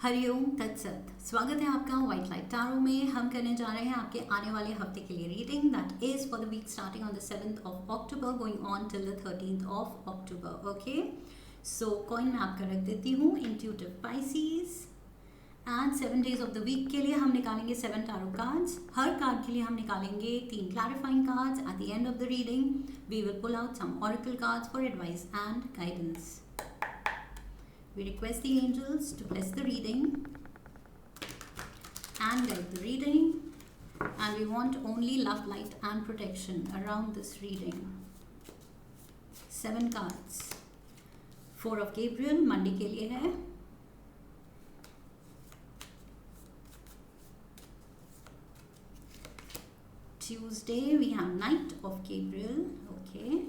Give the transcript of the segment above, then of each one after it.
हरिओम तत्सत। स्वागत है आपका व्हाइट लाइट टैरो में। हम करने जा रहे हैं आपके आने वाले हफ्ते के लिए reading that is for the week starting on the 7th of October going on till the 13th of October। Okay, so coin मैं आपका रख देती हूँ intuitive Pisces and 7 days of the week के लिए हम निकालेंगे 7 टैरो कार्ड्स। हर card के लिए हम निकालेंगे 3 clarifying cards. At the end of the reading we will pull out some oracle cards for advice and guidance. We request the angels to bless the reading and guide the reading, and we want only love, light and protection around this reading. 7 cards. 4 of Gabriel Monday के लिए है। Tuesday we have Knight of Gabriel. Okay.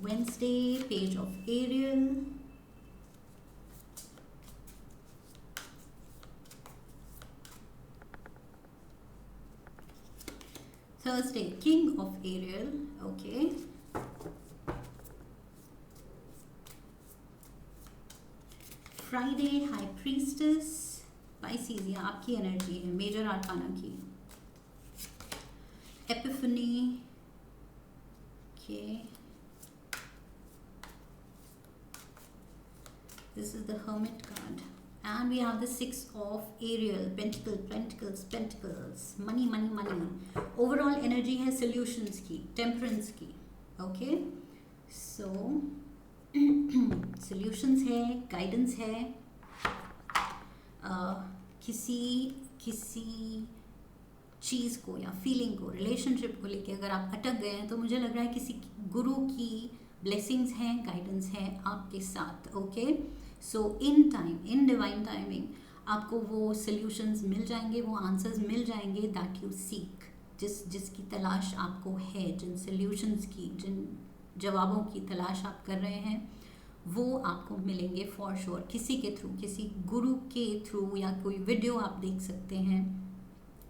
Wednesday, Page of Ariel. Thursday, King of Ariel. Okay. Friday, High Priestess. Pisces, ये आपकी energy है, major आर्काना की। Epiphany. Okay. This is the Hermit card, and we have the 6 of Ariel, Pentacles, money, overall energy है solutions की, temperance की। Okay, so solutions है, guidance है। किसी चीज़ को या फीलिंग को, रिलेशनशिप को लेके अगर आप अटक गए हैं तो मुझे लग रहा है किसी गुरु की ब्लेसिंग्स हैं, गाइडेंस है आपके साथ। Okay, so in time, in divine timing आपको वो सल्यूशंस मिल जाएंगे, वो आंसर्स मिल जाएंगे दैट यू सीक, जिसकी तलाश आपको है, जिन सल्यूशंस की, जिन जवाबों की तलाश आप कर रहे हैं वो आपको मिलेंगे फॉर श्योर। किसी के थ्रू, किसी गुरु के थ्रू, या कोई वीडियो आप देख सकते हैं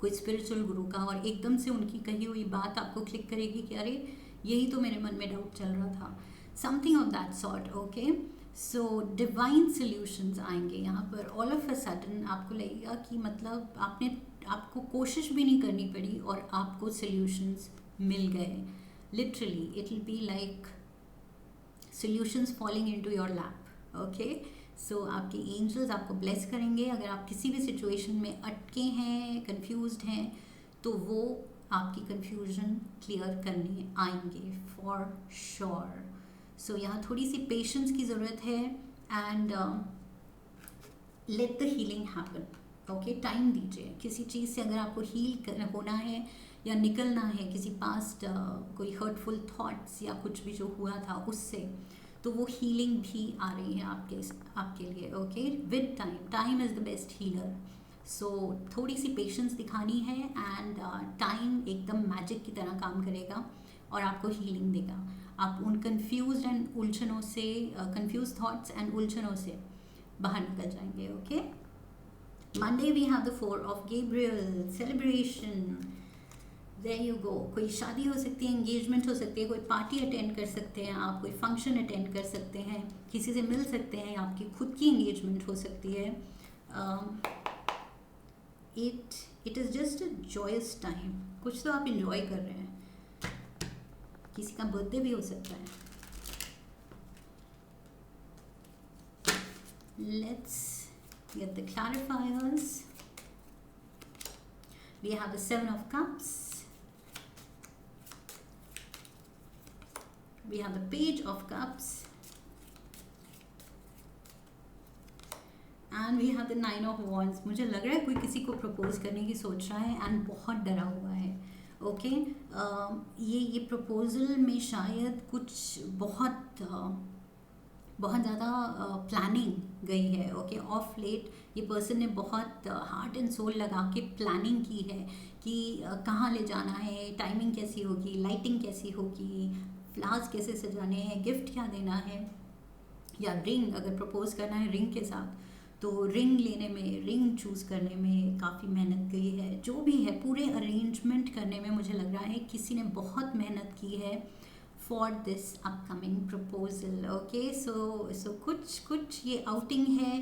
कोई स्पिरिचुअल गुरु का, और एकदम से उनकी कही हुई बात आपको क्लिक करेगी कि अरे यही तो मेरे मन में डाउट चल रहा था, something of that sort. Okay, so divine solutions आएंगे यहाँ पर। ऑल ऑफ अ सडन आपको लगेगा कि मतलब आपको कोशिश भी नहीं करनी पड़ी और आपको सॉल्यूशंस मिल गए। Literally it will be like solutions falling into your lap. Okay, so आपके एंजल्स आपको ब्लेस करेंगे। अगर आप किसी भी सिचुएशन में अटके हैं, कंफ्यूज्ड हैं, तो वो आपकी कंफ्यूजन क्लियर करने आएंगे फॉर श्योर। सो यहाँ थोड़ी सी पेशेंस की ज़रूरत है and let the healing happen. Okay, time दीजिए। किसी चीज़ से अगर आपको हील होना है या निकलना है, किसी पास्ट कोई हर्टफुल थॉट्स या कुछ भी जो हुआ था उससे, तो वो हीलिंग भी आ रही है आपके लिए। Okay, with time is the best healer. So थोड़ी सी पेशेंस दिखानी है एंड टाइम एकदम मैजिक की तरह काम करेगा और आपको हीलिंग देगा। आप उन कंफ्यूज थॉट्स एंड उलझनों से बाहर निकल जाएंगे। Okay, Monday we have the 4 of Gabriel, celebration. There you go. कोई शादी हो सकती है, एंगेजमेंट हो सकती है, कोई पार्टी अटेंड कर सकते हैं आप, कोई फंक्शन अटेंड कर सकते हैं, किसी से मिल सकते हैं, आपकी खुद की एंगेजमेंट हो सकती है। It is just a joyous time. कुछ तो आप इंजॉय कर रहे हैं, किसी का बर्थडे भी हो सकता है। Let's get the clarifiers. We have the 7 of Cups. We have the Page of Cups. And we have the 9 of Wands. मुझे लग रहा है कोई किसी को प्रपोज करने की सोच रहा है एंड बहुत डरा हुआ है। ओके, ये प्रपोजल में शायद कुछ बहुत ज़्यादा प्लानिंग गई है। ओके, ऑफ लेट ये पर्सन ने बहुत हार्ट एंड सोल लगा के प्लानिंग की है कि कहाँ ले जाना है, टाइमिंग कैसी होगी, लाइटिंग कैसी होगी, फ्लावर्स कैसे सजाने हैं, गिफ्ट क्या देना है, या रिंग अगर प्रपोज करना है रिंग के साथ तो रिंग लेने में, रिंग चूज़ करने में काफ़ी मेहनत गई है। जो भी है पूरे अरेंजमेंट करने में मुझे लग रहा है किसी ने बहुत मेहनत की है for this upcoming proposal. Okay, so कुछ ये आउटिंग है,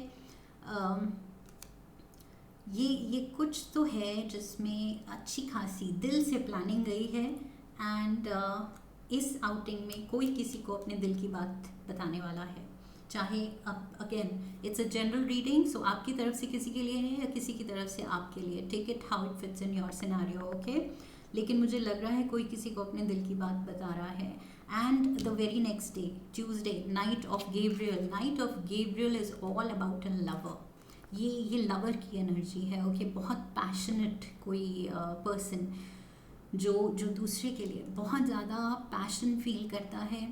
ये कुछ तो है जिसमें अच्छी खासी दिल से प्लानिंग गई है। एंड इस आउटिंग में कोई किसी को अपने दिल की बात बताने वाला है, चाहे अब again it's a general reading, so आपकी तरफ से किसी के लिए है या किसी की तरफ से आपके लिए, take it how it fits in your scenario. Okay, लेकिन मुझे लग रहा है कोई किसी को अपने दिल की बात बता रहा है। And the very next day, Tuesday, night of Gabriel. Night of Gabriel is all about a lover. ये लवर की एनर्जी है। ओके, बहुत पैशनेट कोई पर्सन जो दूसरे के लिए बहुत ज़्यादा पैशन फील करता है।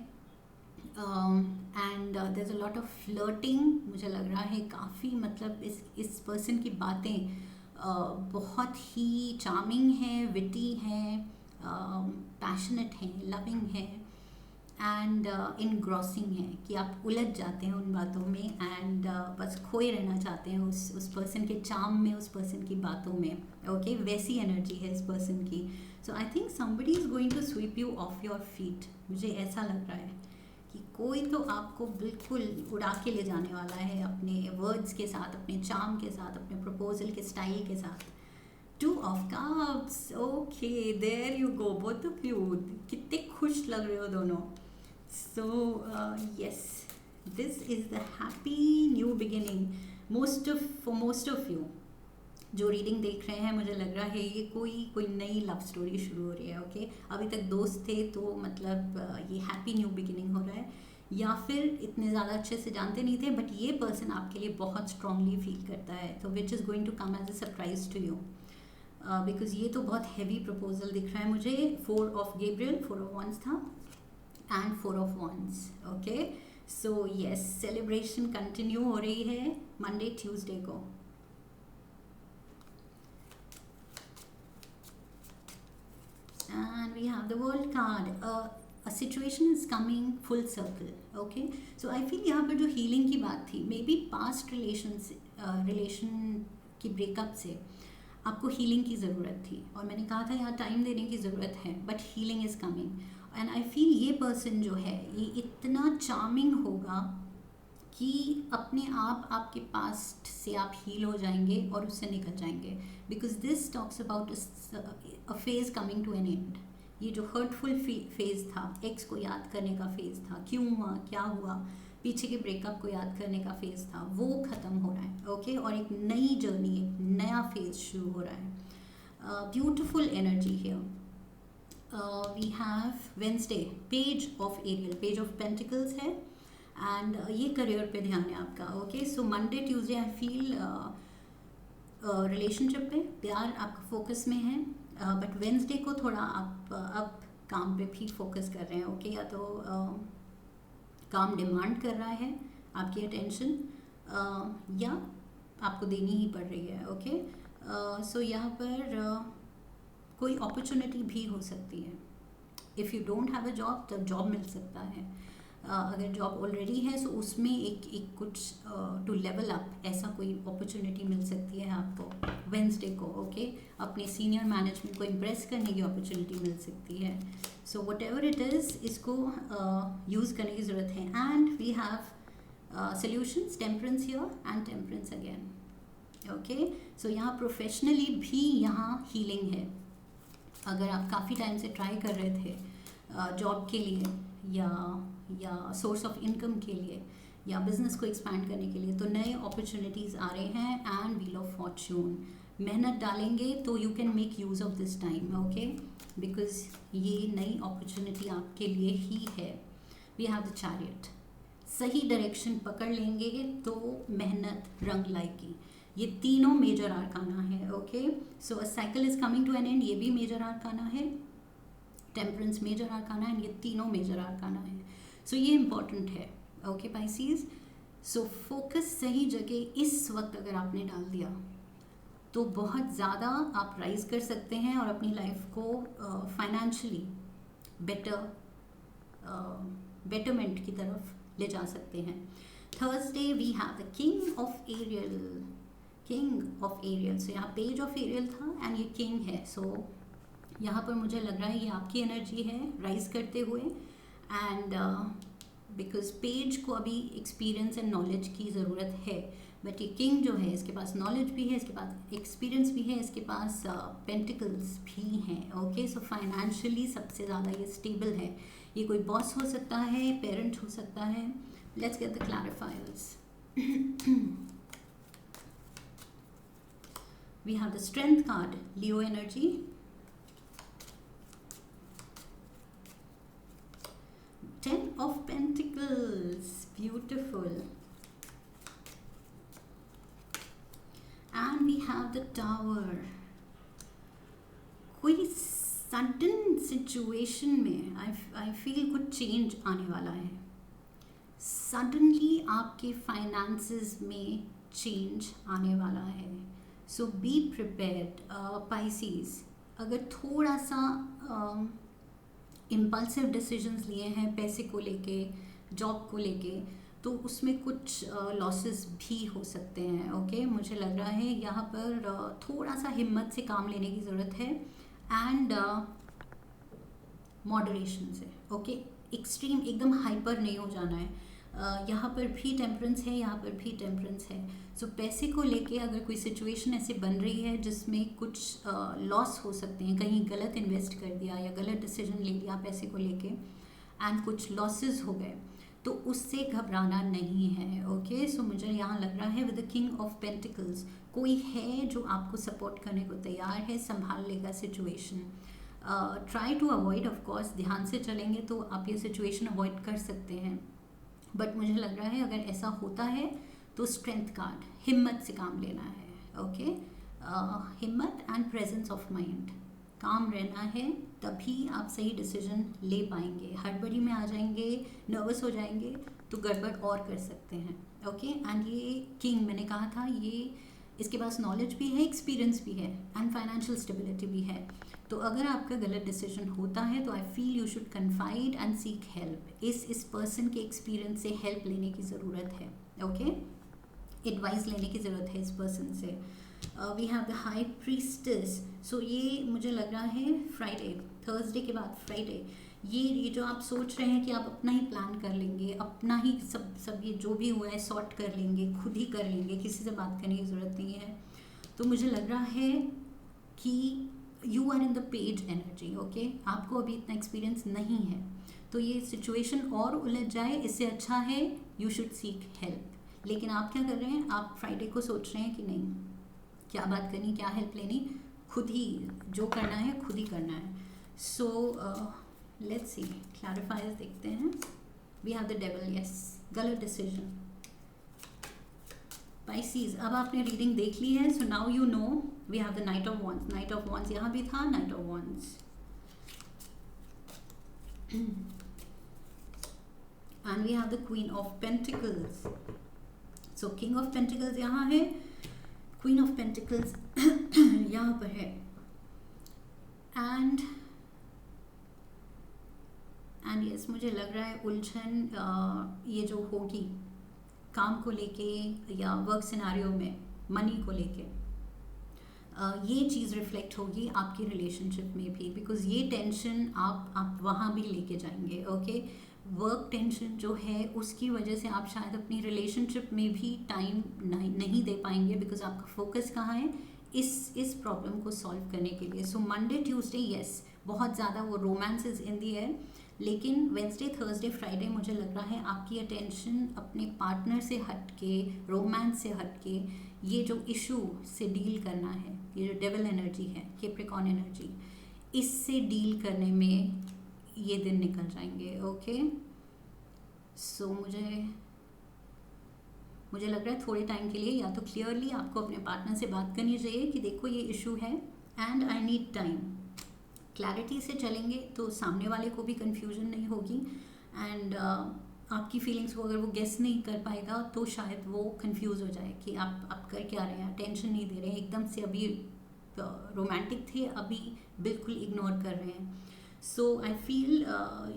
And there is a lot of flirting, मुझे लग रहा है काफ़ी, मतलब इस पर्सन की बातें बहुत ही चार्मिंग हैं, विटी हैं, पैशनेट हैं, लविंग हैं एंड इनग्रॉसिंग है, कि आप उलझ जाते हैं उन बातों में एंड बस खोए रहना चाहते हैं उस पर्सन के चार्म में, उस पर्सन की बातों में। ओके, वैसी एनर्जी है इस पर्सन की। So I think somebody is going to sweep you off your feet. मुझे ऐसा लग रहा है कि कोई तो आपको बिल्कुल उड़ा के ले जाने वाला है अपने वर्ड्स के साथ, अपने चार्म के साथ, अपने प्रपोजल के स्टाइल के साथ। 2 of cups. Okay, there you go, both of you कितने खुश लग रहे हो दोनों। So yes, this is the happy new beginning. For most of you जो रीडिंग देख रहे हैं, मुझे लग रहा है ये कोई नई लव स्टोरी शुरू हो रही है। ओके, अभी तक दोस्त थे तो मतलब ये हैप्पी न्यू बिगिनिंग हो रहा है, या फिर इतने ज़्यादा अच्छे से जानते नहीं थे बट ये पर्सन आपके लिए बहुत स्ट्रांगली फील करता है, तो which is going to come as a surprise to you, because ये तो बहुत हैवी प्रपोजल दिख रहा है मुझे। 4 ऑफ गेब्रियल, 4 ऑफ wands था and 4 of wands। Okay, so yes, celebration continue हो रही है मंडे ट्यूसडे को। And we have the world card. A situation is coming full circle. Okay, so I feel यहाँ पर जो healing की बात थी, मे बी पास्ट रिलेशन की ब्रेकअप से आपको हीलिंग की ज़रूरत थी, और मैंने कहा था यहाँ टाइम देने की ज़रूरत है, but healing is coming. And I feel ये पर्सन जो है ये इतना चार्मिंग होगा कि अपने आप आपके पास्ट से आप हील हो जाएंगे और उससे निकल जाएंगे, because this talks about a phase coming to an end. ये जो हर्टफुल फेज़ था, एक्स को याद करने का फेज़ था, क्यों हुआ, क्या हुआ, पीछे के ब्रेकअप को याद करने का फेज़ था, वो ख़त्म हो रहा है। ओके, और एक नई जर्नी, एक नया फेज़ शुरू हो रहा है। Beautiful energy here. We have Wednesday, page of Ariel, page of pentacles है, एंड ये करियर पे ध्यान है आपका। Okay, so Monday Tuesday I feel relationship पे प्यार आपका फोकस में है, बट वेंसडे को थोड़ा आप अब काम पे भी फोकस कर रहे हैं। ओके, या तो काम डिमांड कर रहा है आपकी अटेंशन, या आपको देनी ही पड़ रही है। ओके, सो यहाँ पर कोई अपॉर्चुनिटी भी हो सकती है। If you don't have a job, तब जॉब मिल सकता है। अगर जॉब ऑलरेडी है तो उसमें एक कुछ टू लेवल अप, ऐसा कोई अपॉर्चुनिटी मिल सकती है आपको वेंसडे को। ओके, अपने सीनियर मैनेजमेंट को इम्प्रेस करने की अपॉर्चुनिटी मिल सकती है। So whatever it is, इसको यूज़ करने की ज़रूरत है। And we have solutions, temperance here and temperance again. Okay, so यहाँ प्रोफेशनली भी यहाँ हीलिंग है। अगर आप काफ़ी टाइम से ट्राई कर रहे थे जॉब के लिए या सोर्स ऑफ इनकम के लिए या बिजनेस को एक्सपैंड करने के लिए, तो नए अपॉर्चुनिटीज़ आ रहे हैं। एंड व्हील ऑफ फॉर्च्यून, मेहनत डालेंगे तो you can make use of this time. Okay, because ये नई अपॉर्चुनिटी आपके लिए ही है। वी हैव द चैरियट, सही डायरेक्शन पकड़ लेंगे तो मेहनत रंग लाएगी। ये तीनों मेजर आर्काना है। Okay, so a cycle is coming to an end, ये भी मेजर आर्काना है, टेम्परेंस मेजर आर्काना है, ये तीनों मेजर आर्काना है। सो ये इम्पॉर्टेंट है। ओके पाइसीज, सो फोकस सही जगह इस वक्त अगर आपने डाल दिया तो बहुत ज़्यादा आप राइज कर सकते हैं और अपनी लाइफ को फाइनेंशियली बेटरमेंट की तरफ ले जा सकते हैं। Thursday we have the king of Ariel, king of Ariel. So यहाँ पेज ऑफ एरियल था एंड ये किंग है। सो यहाँ पर मुझे लग रहा है ये आपकी एनर्जी है राइज करते हुए, एंड बिकॉज पेज को अभी एक्सपीरियंस एंड नॉलेज की ज़रूरत है, बट ये किंग जो है इसके पास नॉलेज भी है, इसके पास एक्सपीरियंस भी है, इसके पास पेंटिकल्स भी हैं। ओके, सो फाइनेंशियली सबसे ज़्यादा ये स्टेबल है। ये कोई बॉस हो सकता है, पेरेंट हो सकता है। Let's get the clarifiers. We have the strength card, Leo energy. Ten of Pentacles, beautiful. And we have the Tower. कोई सडन सिचुएशन में आई फील कुछ चेंज आने वाला है। सडनली आपके फाइनेंसेस में चेंज आने वाला है। सो बी प्रिपेयर्ड पाइसीज। अगर थोड़ा सा इम्पल्सिव डिसीजंस लिए हैं पैसे को लेके, जॉब को लेके, तो उसमें कुछ लॉसेस भी हो सकते हैं। ओके, मुझे लग रहा है यहाँ पर थोड़ा सा हिम्मत से काम लेने की ज़रूरत है एंड मॉडरेशन से। ओके, एक्सट्रीम एकदम हाइपर नहीं हो जाना है। यहाँ पर भी टेम्परेंस है, यहाँ पर भी टेम्परेंस है। सो पैसे को लेके अगर कोई सिचुएशन ऐसे बन रही है जिसमें कुछ लॉस हो सकते हैं, कहीं गलत इन्वेस्ट कर दिया या गलत डिसीजन ले लिया पैसे को लेके एंड कुछ लॉसेस हो गए, तो उससे घबराना नहीं है। ओके, सो मुझे यहाँ लग रहा है with the king of pentacles कोई है जो आपको सपोर्ट करने को तैयार है, संभाल लेगा situation. Try to avoid, of course ध्यान से चलेंगे तो आप ये सिचुएशन अवॉइड कर सकते हैं, बट मुझे लग रहा है अगर ऐसा होता है तो स्ट्रेंथ कार्ड, हिम्मत से काम लेना है। ओके, हिम्मत एंड प्रेजेंस ऑफ माइंड, काम रहना है, तभी आप सही डिसीजन ले पाएंगे। हड़बड़ी में आ जाएंगे, नर्वस हो जाएंगे तो गड़बड़ और कर सकते हैं। ओके, एंड ये किंग मैंने कहा था, ये इसके पास नॉलेज भी है, एक्सपीरियंस भी है एंड फाइनेंशियल स्टेबिलिटी भी है। तो अगर आपका गलत डिसीजन होता है तो आई feel you should confide and seek help. इस पर्सन के एक्सपीरियंस से हेल्प लेने की ज़रूरत है। ओके, एडवाइस लेने की ज़रूरत है इस पर्सन से। We have the high priestess. So ये मुझे लग रहा है फ्राइडे, थर्सडे के बाद फ्राइडे, ये जो आप सोच रहे हैं कि आप अपना ही प्लान कर लेंगे, अपना ही सब ये जो भी हुआ है सॉर्ट कर लेंगे, खुद ही कर लेंगे, किसी से बात करने की ज़रूरत नहीं है। तो मुझे लग रहा है कि you are in the page energy. Okay, आपको अभी इतना एक्सपीरियंस नहीं है, तो ये सिचुएशन और उलझ जाए, इससे अच्छा है यू शुड सीक हेल्प। लेकिन आप क्या कर रहे हैं, आप फ्राइडे को सोच रहे हैं कि नहीं, क्या बात करनी, क्या हेल्प लेनी, खुद ही जो करना है खुद ही करना है। सो लेट्स सी, क्लैरिफायर्स देखते हैं। We have the devil, yes, गलत डिसीजन। पाइसीज, अब आपने रीडिंग देख ली है, so now you know. We have the knight of wands, knight of wands यहाँ भी था, knight of wands, and we have the queen of pentacles. So king of pentacles यहाँ है, क्वीन ऑफ पेंटिकल्स यहाँ पर है, एंड यस, मुझे लग रहा है उलझन ये जो होगी काम को लेके या वर्क सिनारियो में, मनी को लेके, ये चीज़ रिफ्लेक्ट होगी आपकी रिलेशनशिप में भी, बिकॉज ये टेंशन आप वहाँ भी लेके जाएंगे। ओके, वर्क टेंशन जो है उसकी वजह से आप शायद अपनी रिलेशनशिप में भी टाइम नहीं दे पाएंगे, बिकॉज आपका फोकस कहाँ है, इस प्रॉब्लम को सॉल्व करने के लिए। सो मंडे ट्यूसडे यस, बहुत ज़्यादा वो romance is in the air, लेकिन वेंसडे थर्सडे फ्राइडे मुझे लग रहा है आपकी अटेंशन अपने पार्टनर से हट के, रोमांस से हट के, ये जो इशू से डील करना है, ये जो डेविल एनर्जी है, कैप्रिकॉर्न एनर्जी, इससे डील करने में ये दिन निकल जाएंगे। ओके, सो मुझे लग रहा है थोड़े टाइम के लिए या तो क्लियरली आपको अपने पार्टनर से बात करनी चाहिए कि देखो ये इशू है and I need time. Clarity से चलेंगे तो सामने वाले को भी कंफ्यूजन नहीं होगी, एंड आपकी फीलिंग्स को अगर वो गेस नहीं कर पाएगा तो शायद वो कंफ्यूज हो जाए कि आप कर क्या रहे हैं, टेंशन नहीं दे रहे हैं, एकदम से अभी रोमांटिक थे, अभी बिल्कुल इग्नोर कर रहे हैं। So I feel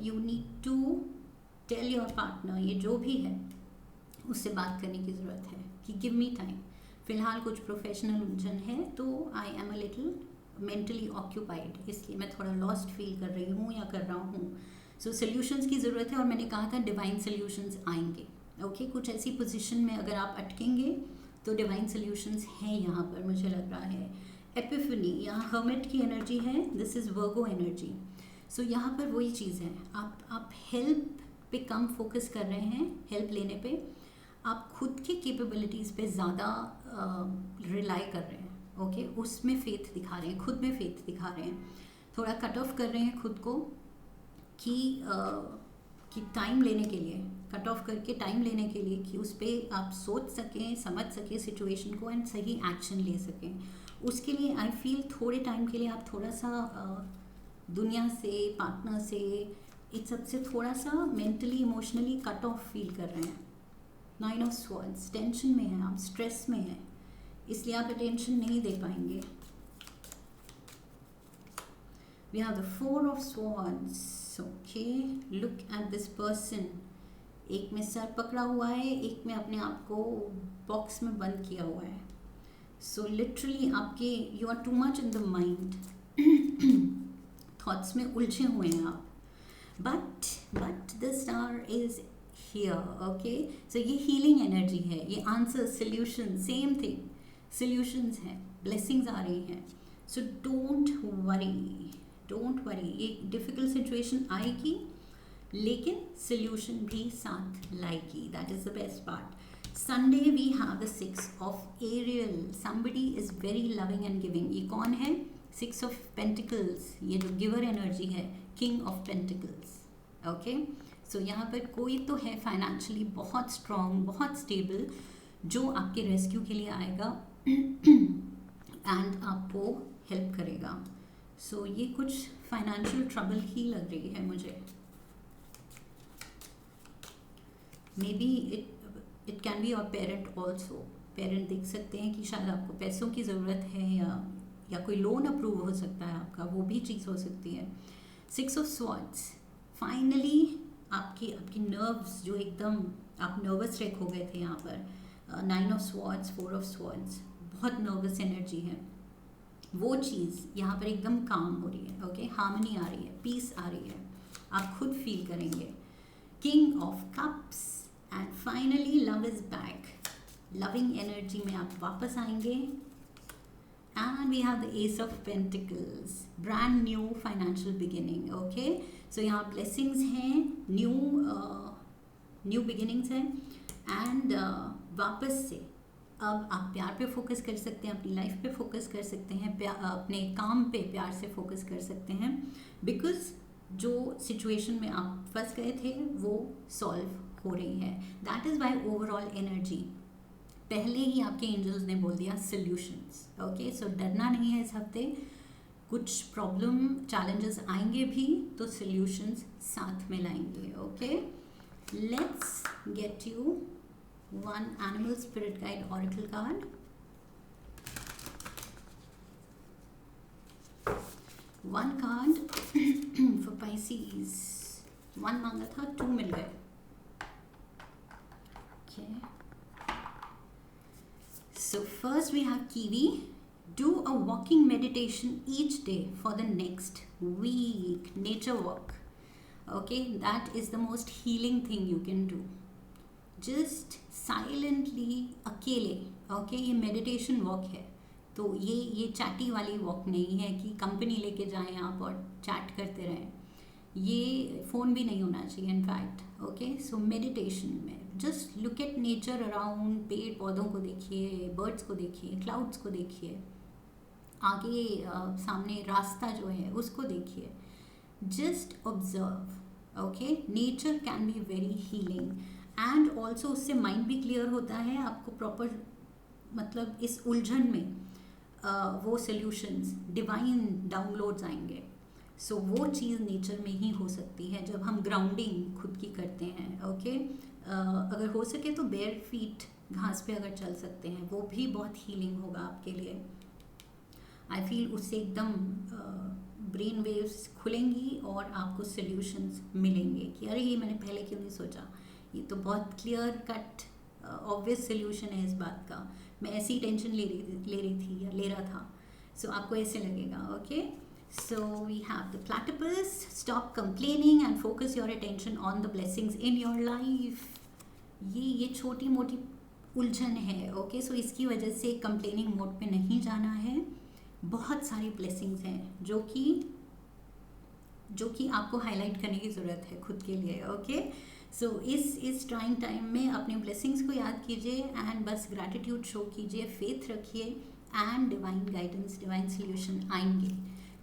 you need to tell your partner, ये जो भी है उससे बात करने की ज़रूरत है कि गिव मी टाइम। फ़िलहाल कुछ प्रोफेशनल उलझन है तो I am a little mentally occupied, इसलिए मैं थोड़ा लॉस्ट फील कर रही हूँ या कर रहा हूँ। सो सॉल्यूशंस की ज़रूरत है, और मैंने कहा था डिवाइन सॉल्यूशंस आएंगे। ओके, कुछ ऐसी पोजीशन में अगर आप अटकेंगे तो डिवाइन सॉल्यूशंस हैं यहाँ पर, मुझे लग रहा है। एपिफनी, यहाँ हर्मिट की एनर्जी है, दिस इज़ वर्गो एनर्जी। सो यहाँ पर वही चीज़ है, आप हेल्प पे कम फोकस कर रहे हैं, हेल्प लेने पे आप खुद की कैपेबिलिटीज़ पे ज़्यादा रिलाई कर रहे हैं। ओके, उसमें फेथ दिखा रहे हैं, खुद में फेथ दिखा रहे हैं, थोड़ा कट ऑफ कर रहे हैं खुद को कि टाइम लेने के लिए, कट ऑफ करके टाइम लेने के लिए कि उस पर आप सोच सकें, समझ सकें सिचुएशन को एंड सही एक्शन ले सकें। उसके लिए आई फील थोड़े टाइम के लिए आप थोड़ा सा दुनिया से, पार्टनर से, इस सब से थोड़ा सा mentally emotionally cut off feel कर रहे हैं। 9 ऑफ स्वॉर्ड्स, टेंशन में हैं आप, स्ट्रेस में हैं, इसलिए आप अटेंशन नहीं दे पाएंगे। We have the 4 of swords. Okay, look at this person. एक में सर पकड़ा हुआ है, एक में अपने आप को बॉक्स में बंद किया हुआ है। So literally आपके you are too much in the mind. Thoughts में उलझे हुए हैं आप। But the star is here. Okay, so ये हीलिंग एनर्जी है, ये answer, solution, same thing, solutions हैं, ब्लेसिंग्स आ रही हैं। सो डोंट वरी, एक डिफ़िकल्ट सिचुएशन आएगी लेकिन सोल्यूशन भी साथ लाएगी, that is the best part. Sunday we have the 6 of Ariel, somebody is very loving and giving. ये कौन है? 6 ऑफ पेंटिकल्स, ये जो गिवर एनर्जी है, king of pentacles. Okay, so यहाँ पर कोई तो है फाइनेंशियली बहुत स्ट्रॉन्ग, बहुत स्टेबल, जो आपके रेस्क्यू के लिए आएगा एंड आपको हेल्प करेगा। सो ये कुछ फाइनेंशियल ट्रबल ही लग रही है मुझे। May be it can be your parent also. Parent देख सकते हैं कि शायद आपको पैसों की ज़रूरत है, या कोई लोन अप्रूव हो सकता है आपका, वो भी चीज़ हो सकती है। 6 ऑफ स्वॉर्ड्स, फाइनली आपकी नर्व्स जो एकदम आप नर्वस रेक हो गए थे यहाँ पर। 9 ऑफ स्वॉर्ड्स, 4 ऑफ स्वॉर्ड्स, बहुत नर्वस एनर्जी है, वो चीज़ यहाँ पर एकदम काम हो रही है। ओके, हार्मनी आ रही है, पीस आ रही है, आप खुद फील करेंगे। King of cups and finally love is back, loving energy में आप वापस आएंगे। And we have the ace of pentacles, brand new financial beginning. Okay, so यहाँ ब्लेसिंग्स हैं, न्यू बिगिनिंग्स हैं, एंड वापस से अब आप प्यार पे फोकस कर सकते हैं, अपनी लाइफ पे फोकस कर सकते हैं, अपने काम पे प्यार से फोकस कर सकते हैं, बिकॉज जो सिचुएशन में आप फंस गए थे वो सॉल्व हो रही है। That is why overall energy, पहले ही आपके एंजल्स ने बोल दिया सॉल्यूशंस। ओके, सो डरना नहीं है इस हफ्ते, कुछ प्रॉब्लम चैलेंजेस आएंगे भी तो सॉल्यूशंस साथ में लाएंगे। Okay, let's get you one animal spirit guide oracle card. One card for Pisces, one मांगा था, 2 मिल गए। Okay, so first we have Kiwi. Do a walking meditation each day for the next week, nature walk. Okay, that is the most healing thing you can do. Just silently, अकेले। Okay, ये meditation walk है, तो ये chatty वाली walk नहीं है कि company लेके जाएं आप और चैट करते रहें, ये फ़ोन भी नहीं होना चाहिए इनफैक्ट। ओके, सो मेडिटेशन में just look at nature around, पेड़ पौधों को देखिए, बर्ड्स को देखिए, क्लाउड्स को देखिए, आगे सामने रास्ता जो है उसको देखिए, just observe. Okay, nature can be very healing and also उससे माइंड भी क्लियर होता है, आपको प्रॉपर मतलब इस उलझन में वो सॉल्यूशंस, डिवाइन डाउनलोड्स आएंगे। सो वो चीज़ नेचर में ही हो सकती है जब हम ग्राउंडिंग खुद की करते हैं। ओके, अगर हो सके तो बेयर फीट घास पे अगर चल सकते हैं, वो भी बहुत हीलिंग होगा आपके लिए। आई फील उससे एकदम ब्रेन वेव्स खुलेंगी और आपको सॉल्यूशंस मिलेंगे कि अरे ये मैंने पहले क्यों नहीं सोचा, ये तो बहुत क्लियर कट ऑब्वियस सोल्यूशन है इस बात का, मैं ऐसी टेंशन ले रही थी या ले रहा था। सो आपको ऐसे लगेगा। Okay, So we have the platypus. Stop complaining and focus your attention on the blessings in your life. ये छोटी मोटी उलझन है, ओके. सो इसकी वजह से कंप्लेनिंग मोड पे नहीं जाना है. बहुत सारी ब्लेसिंग्स हैं जो कि आपको हाईलाइट करने की ज़रूरत है खुद के लिए, ओके. सो इस ट्राइंग टाइम में अपने ब्लेसिंग्स को याद कीजिए एंड बस ग्रैटिट्यूड शो कीजिए, फेथ रखिए and divine guidance, divine solution आएंगे.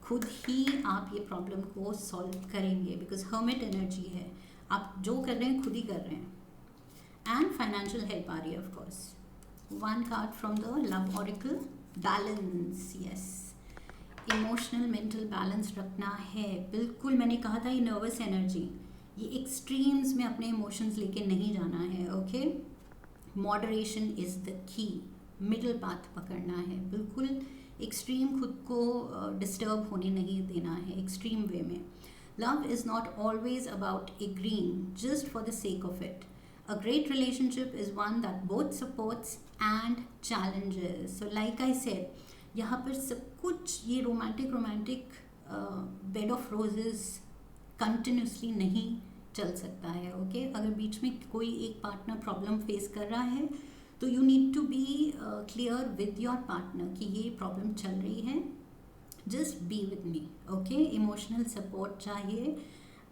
खुद ही आप ये प्रॉब्लम को सॉल्व करेंगे बिकॉज हर्मिट एनर्जी है. आप जो कर रहे हैं खुद ही कर रहे हैं. एंड फाइनेंशियल हेल्प आ रही है of course. One card from the love oracle, balance. Yes, emotional mental balance रखना है. बिल्कुल मैंने कहा था ये नर्वस एनर्जी, ये एक्सट्रीम्स में अपने इमोशंस लेके नहीं जाना है, okay. Moderation is the key. Middle path पकड़ना है. बिल्कुल एक्सट्रीम खुद को डिस्टर्ब होने नहीं देना है एक्सट्रीम वे में. Love is not always about agreeing just for the sake of it. A great relationship is one that both supports and challenges. So like I said, यहाँ पर सब कुछ ये romantic bed of roses continuously नहीं चल सकता है, okay. अगर बीच में कोई एक पार्टनर प्रॉब्लम फेस कर रहा है तो you need to be clear with your partner कि ये प्रॉब्लम चल रही है, just be with me, okay. Emotional support चाहिए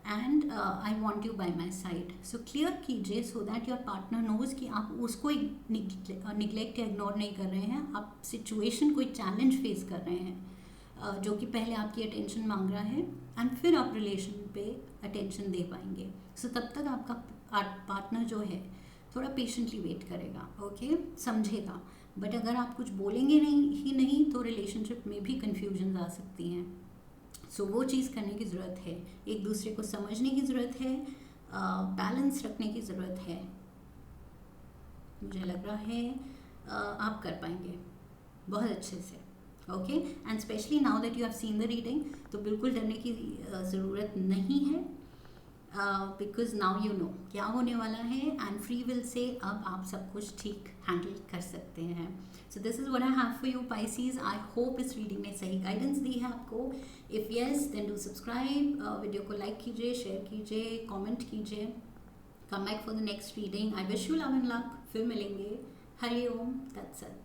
and I want you by my side. So clear कीजिए so that your partner knows कि आप उसको निगलेक्ट या इग्नोर नहीं कर रहे हैं. आप सिचुएशन कोई चैलेंज फेस कर रहे हैं जो कि पहले आपकी अटेंशन मांग रहा है एंड फिर आप रिलेशन पे अटेंशन दे पाएंगे. सो तब तक आपका पार्टनर जो है थोड़ा पेशेंटली वेट करेगा, ओके, समझेगा. बट अगर आप कुछ बोलेंगे नहीं तो रिलेशनशिप में भी कन्फ्यूजन आ सकती हैं. सो वो चीज़ करने की ज़रूरत है. एक दूसरे को समझने की ज़रूरत है, बैलेंस रखने की ज़रूरत है. मुझे लग रहा है आप कर पाएंगे बहुत अच्छे से, okay. And specially now that you have seen the reading, तो बिल्कुल डरने की ज़रूरत नहीं है बिकॉज नाउ यू नो क्या होने वाला है एंड फ्री विल से अब आप सब कुछ ठीक हैंडल कर सकते हैं. So this is what I have for you Pisces. I hope इस रीडिंग ने सही गाइडेंस दी है आपको. If yes then do subscribe, video को लाइक कीजिए, शेयर कीजिए, कमेंट कीजिए. Come back for the next reading. I wish you love and luck. फिर मिलेंगे. हरि ओम. That's it.